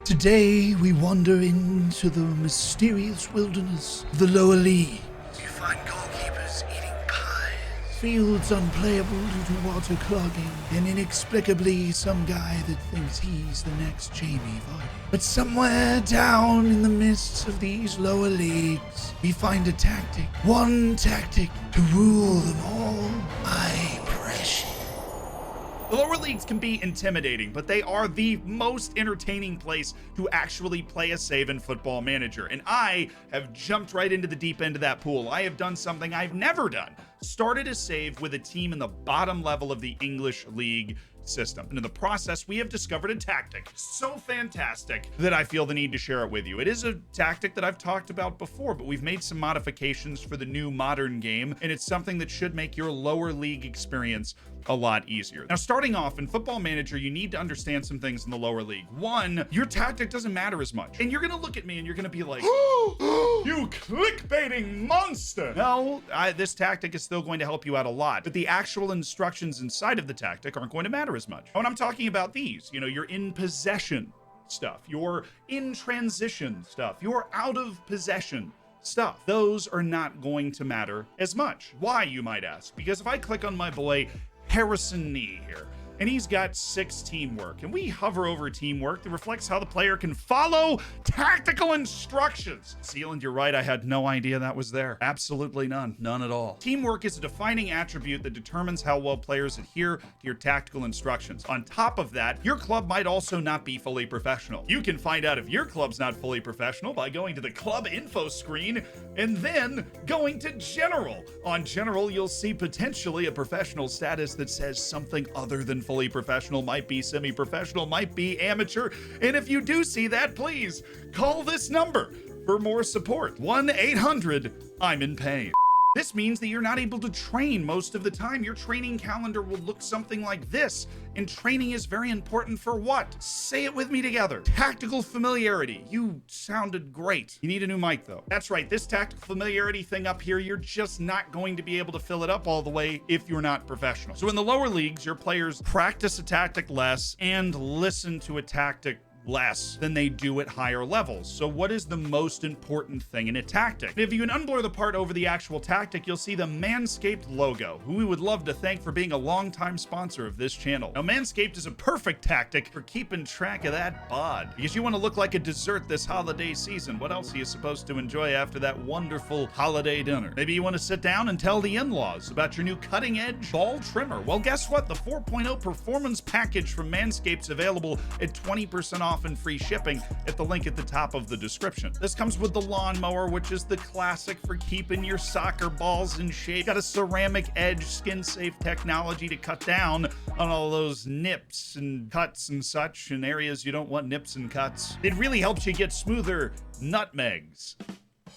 Today we wander into the mysterious wilderness of the lower league. You find goalkeepers eating pies, fields unplayable due to water clogging, and inexplicably some guy that thinks he's the next Jamie Vardy. But somewhere down in the midst of these lower leagues, we find a tactic, one tactic to rule them all. My precious. The lower leagues can be intimidating, but they are the most entertaining place to actually play a save in Football Manager. And I have jumped right into the deep end of that pool. I have done something I've never done. Started a save with a team in the bottom level of the English League system. And in the process, we have discovered a tactic so fantastic that I feel the need to share it with you. It is a tactic that I've talked about before, but we've made some modifications for the new modern game, and it's something that should make your lower league experience a lot easier. Now, starting off in Football Manager, you need to understand some things in the lower league. One, your tactic doesn't matter as much. And you're gonna look at me and you're gonna be like, you clickbaiting monster. No, this tactic is still going to help you out a lot, but the actual instructions inside of the tactic aren't going to matter as much. When I'm talking about these, you know, your in possession stuff, your in transition stuff, your out of possession stuff, those are not going to matter as much. Why, you might ask? Because if I click on my boy Harrison Nee here, and he's got 6 teamwork, and we hover over teamwork that reflects how the player can follow tactical instructions. Sealand, you're right, I had no idea that was there. Absolutely none at all. Teamwork is a defining attribute that determines how well players adhere to your tactical instructions. On top of that, your club might also not be fully professional. You can find out if your club's not fully professional by going to the club info screen and then going to general. On general, you'll see potentially a professional status that says something other than fully professional, might be semi-professional, might be amateur. And if you do see that, please call this number for more support. 1-800-I'm in pain. This means that you're not able to train most of the time. Your training calendar will look something like this. And training is very important for what? Say it with me together. Tactical familiarity. You sounded great. You need a new mic though. That's right, this tactical familiarity thing up here, you're just not going to be able to fill it up all the way if you're not professional. So in the lower leagues, your players practice a tactic less and listen to a tactic less than they do at higher levels. So what is the most important thing in a tactic? If you can unblur the part over the actual tactic, you'll see the Manscaped logo, who we would love to thank for being a longtime sponsor of this channel. Now, Manscaped is a perfect tactic for keeping track of that bod, because you want to look like a dessert this holiday season. What else are you supposed to enjoy after that wonderful holiday dinner? Maybe you want to sit down and tell the in-laws about your new cutting-edge ball trimmer. Well, guess what? The 4.0 performance package from Manscaped's available at 20% off and free shipping at the link at the top of the description. This comes with the lawnmower, which is the classic for keeping your soccer balls in shape. Got a ceramic edge, skin-safe technology to cut down on all those nips and cuts and such in areas you don't want nips and cuts. It really helps you get smoother nutmegs.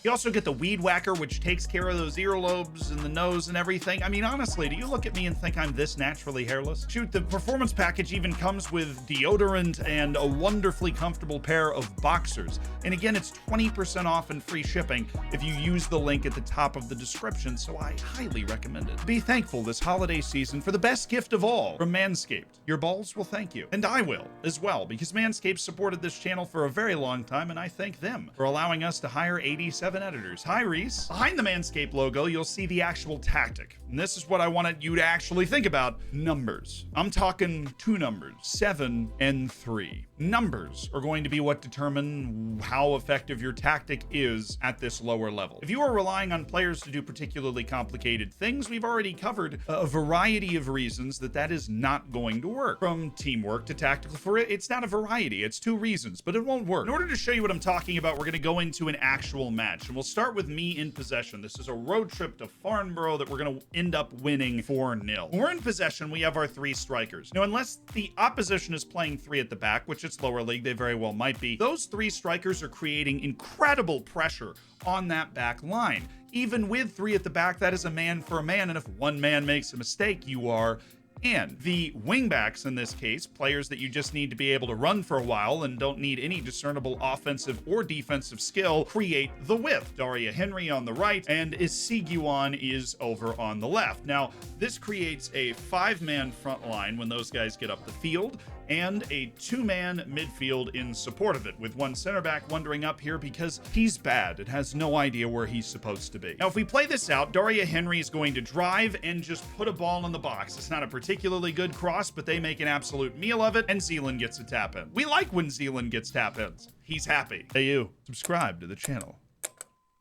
You also get the Weed Whacker, which takes care of those earlobes and the nose and everything. I mean, honestly, do you look at me and think I'm this naturally hairless? Shoot, the performance package even comes with deodorant and a wonderfully comfortable pair of boxers. And again, it's 20% off and free shipping if you use the link at the top of the description, so I highly recommend it. Be thankful this holiday season for the best gift of all from Manscaped. Your balls will thank you. And I will as well, because Manscaped supported this channel for a very long time, and I thank them for allowing us to hire 87 editors. Hi, Reese. Behind the Manscaped logo, you'll see the actual tactic. And this is what I wanted you to actually think about. Numbers. I'm talking 2 numbers, 7 and 3. Numbers are going to be what determine how effective your tactic is at this lower level. If you are relying on players to do particularly complicated things, we've already covered a variety of reasons that is not going to work. From teamwork to tactical, for it's not a variety, it's 2 reasons, but it won't work. In order to show you what I'm talking about, we're going to go into an actual match. And we'll start with me in possession. This is a road trip to Farnborough that we're going to end up winning 4-0. When we're in possession, we have our 3 strikers. Now, unless the opposition is playing 3 at the back, which it's lower league, they very well might be, those 3 strikers are creating incredible pressure on that back line. Even with 3 at the back, that is a man for a man, and if one man makes a mistake, you are And the wingbacks in this case, players that you just need to be able to run for a while and don't need any discernible offensive or defensive skill, create the width. Daria Henry on the right and Isiguan is over on the left. Now, this creates a 5-man front line when those guys get up the field, and a 2-man midfield in support of it, with one center back wandering up here because he's bad and has no idea where he's supposed to be. Now, if we play this out, Daria Henry is going to drive and just put a ball in the box. It's not a particularly good cross, but they make an absolute meal of it, and Zealand gets a tap in. We like when Zealand gets tap ins. He's happy. Hey, you, subscribe to the channel.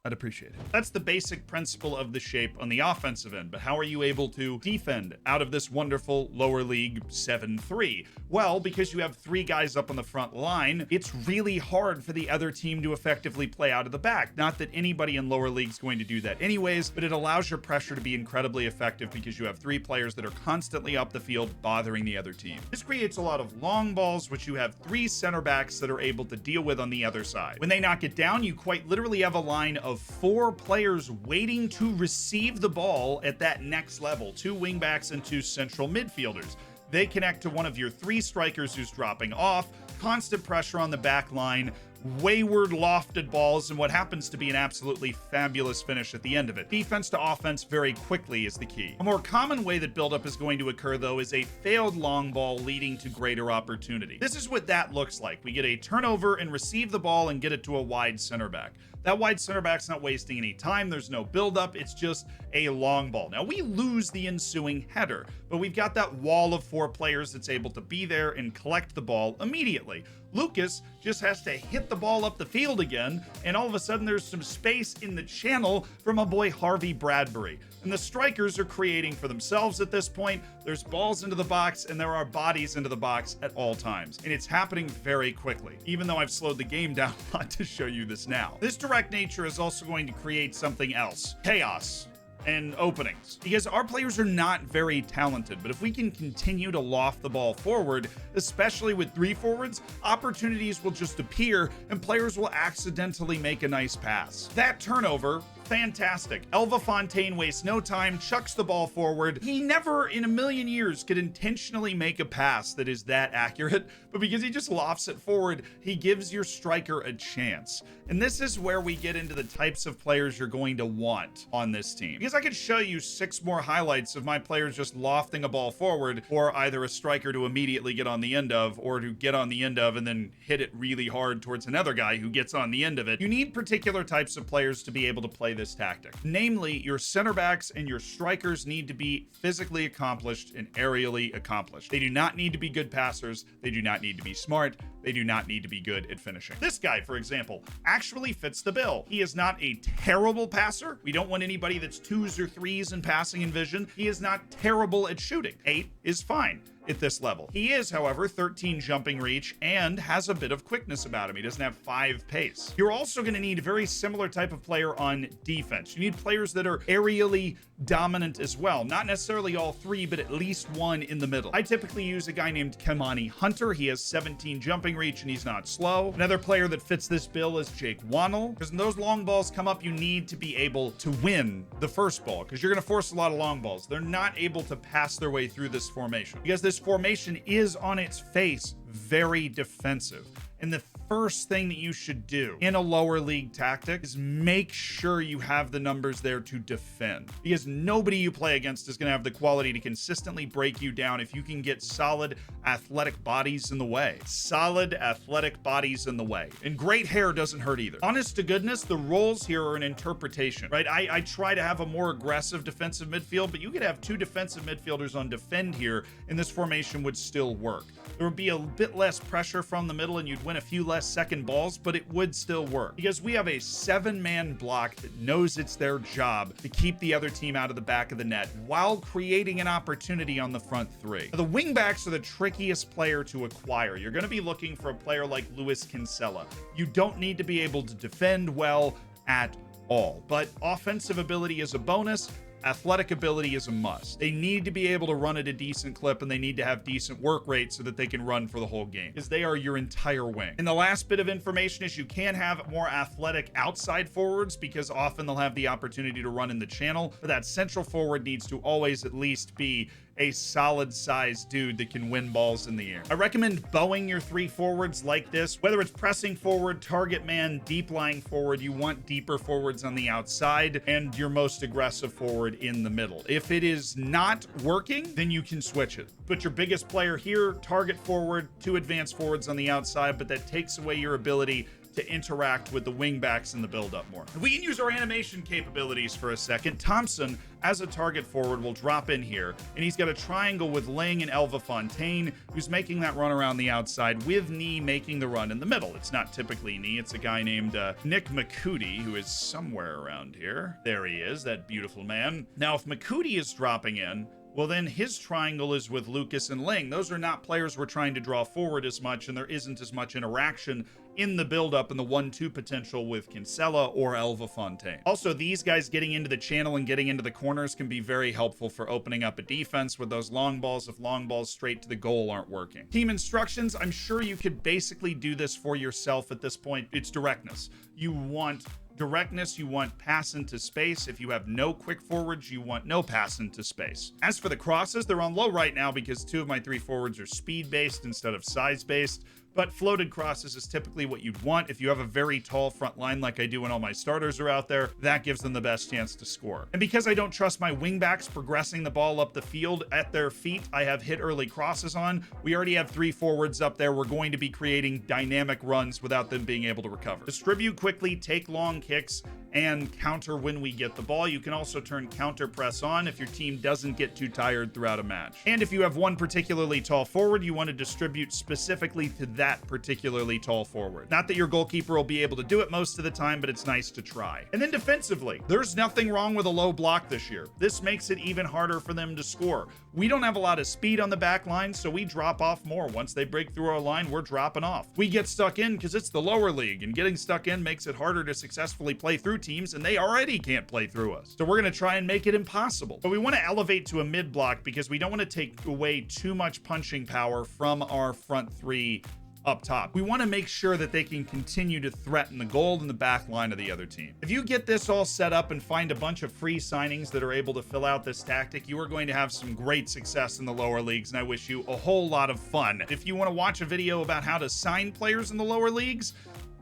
I'd appreciate it. That's the basic principle of the shape on the offensive end, but how are you able to defend out of this wonderful lower league 7-3? Well, because you have 3 guys up on the front line, it's really hard for the other team to effectively play out of the back. Not that anybody in lower league is going to do that anyways, but it allows your pressure to be incredibly effective because you have 3 players that are constantly up the field bothering the other team. This creates a lot of long balls, which you have 3 center backs that are able to deal with on the other side. When they knock it down, you quite literally have a line of 4 players waiting to receive the ball at that next level, 2 wingbacks and 2 central midfielders. They connect to one of your 3 strikers who's dropping off, constant pressure on the back line, wayward lofted balls, and what happens to be an absolutely fabulous finish at the end of it. Defense to offense very quickly is the key. A more common way that buildup is going to occur, though, is a failed long ball leading to greater opportunity. This is what that looks like. We get a turnover and receive the ball and get it to a wide center back. That wide center back's not wasting any time. There's no buildup. It's just a long ball. Now, we lose the ensuing header, but we've got that wall of 4 players that's able to be there and collect the ball immediately. Lucas just has to hit the ball up the field again, and all of a sudden there's some space in the channel for my boy Harvey Bradbury. And the strikers are creating for themselves at this point. There's balls into the box, and there are bodies into the box at all times. And it's happening very quickly, even though I've slowed the game down a lot to show you this now. This direct nature is also going to create something else. Chaos and openings, because our players are not very talented, but if we can continue to loft the ball forward, especially with 3 forwards, opportunities will just appear and players will accidentally make a nice pass. That turnover, fantastic. Elva Fontaine wastes no time, chucks the ball forward. He never in a million years could intentionally make a pass that is that accurate, but because he just lofts it forward, he gives your striker a chance. And this is where we get into the types of players you're going to want on this team. Because I could show you 6 more highlights of my players just lofting a ball forward, or either a striker to immediately get on the end of, or to get on the end of and then hit it really hard towards another guy who gets on the end of it. You need particular types of players to be able to play this tactic. Namely, your center backs and your strikers need to be physically accomplished and aerially accomplished. They do not need to be good passers. They do not need to be smart. They do not need to be good at finishing. This guy, for example, actually fits the bill. He is not a terrible passer. We don't want anybody that's 2s or 3s in passing and vision. He is not terrible at shooting. 8 is fine at this level. He is, however, 13 jumping reach and has a bit of quickness about him. He doesn't have 5 pace. You're also going to need a very similar type of player on defense. You need players that are aerially dominant as well. Not necessarily all 3, but at least 1 in the middle. I typically use a guy named Kamani Hunter. He has 17 jumping reach and he's not slow. Another player that fits this bill is Jake Wannell, because when those long balls come up, you need to be able to win the first ball, because you're going to force a lot of long balls. They're not able to pass their way through this formation, because this formation is on its face very defensive. And the first thing that you should do in a lower league tactic is make sure you have the numbers there to defend, because nobody you play against is going to have the quality to consistently break you down if you can get solid athletic bodies in the way. Solid athletic bodies in the way. And great hair doesn't hurt either. Honest to goodness, the roles here are an interpretation, right? I try to have a more aggressive defensive midfield, but you could have 2 defensive midfielders on defend here and this formation would still work. There would be a bit less pressure from the middle and you'd win a few less second balls, but it would still work because we have a 7-man block that knows it's their job to keep the other team out of the back of the net while creating an opportunity on the front 3. Now, the wingbacks are the trickiest player to acquire. You're going to be looking for a player like Luis Kinsella. You don't need to be able to defend well at all, but offensive ability is a bonus. Athletic ability is a must. They need to be able to run at a decent clip and they need to have decent work rate so that they can run for the whole game, because they are your entire wing. And the last bit of information is you can have more athletic outside forwards because often they'll have the opportunity to run in the channel, but that central forward needs to always at least be a solid sized dude that can win balls in the air. I recommend bowing your 3 forwards like this, whether it's pressing forward, target man, deep lying forward. You want deeper forwards on the outside and your most aggressive forward in the middle. If it is not working, then you can switch it. Put your biggest player here, target forward, 2 advanced forwards on the outside, but that takes away your ability to interact with the wingbacks in the build-up more. If we can use our animation capabilities for a second, Thompson, as a target forward, will drop in here, and he's got a triangle with Ling and Elva Fontaine, who's making that run around the outside, with Nee making the run in the middle. It's not typically Nee, it's a guy named Nick McCooty, who is somewhere around here. There he is, that beautiful man. Now, if McCooty is dropping in, well, then his triangle is with Lucas and Ling. Those are not players we're trying to draw forward as much, and there isn't as much interaction in the build-up and the 1-2 potential with Kinsella or Elva Fontaine. Also, these guys getting into the channel and getting into the corners can be very helpful for opening up a defense with those long balls if long balls straight to the goal aren't working. Team instructions, I'm sure you could basically do this for yourself at this point. It's directness. You want directness, you want pass into space. If you have no quick forwards, you want no pass into space. As for the crosses, they're on low right now because 2 of my 3 forwards are speed based instead of size based. But floated crosses is typically what you'd want. If you have a very tall front line like I do when all my starters are out there, that gives them the best chance to score. And because I don't trust my wingbacks progressing the ball up the field at their feet, I have hit early crosses on. We already have 3 forwards up there. We're going to be creating dynamic runs without them being able to recover. Distribute quickly, take long kicks, and counter when we get the ball. You can also turn counter press on if your team doesn't get too tired throughout a match. And if you have one particularly tall forward, you want to distribute specifically to that particularly tall forward. Not that your goalkeeper will be able to do it most of the time, but it's nice to try. And then defensively, there's nothing wrong with a low block this year. This makes it even harder for them to score. We don't have a lot of speed on the back line, so we drop off more. Once they break through our line, we're dropping off. We get stuck in because it's the lower league, and getting stuck in makes it harder to successfully play through teams, and they already can't play through us. So we're going to try and make it impossible. But we want to elevate to a mid block because we don't want to take away too much punching power from our front 3 up top. We want to make sure that they can continue to threaten the goal in the back line of the other team. If you get this all set up and find a bunch of free signings that are able to fill out this tactic, you are going to have some great success in the lower leagues, and I wish you a whole lot of fun. If you want to watch a video about how to sign players in the lower leagues,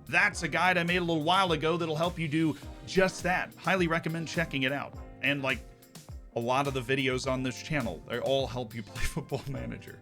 that's a guide I made a little while ago that'll help you do just that. Highly recommend checking it out. And like a lot of the videos on this channel, they all help you play Football Manager.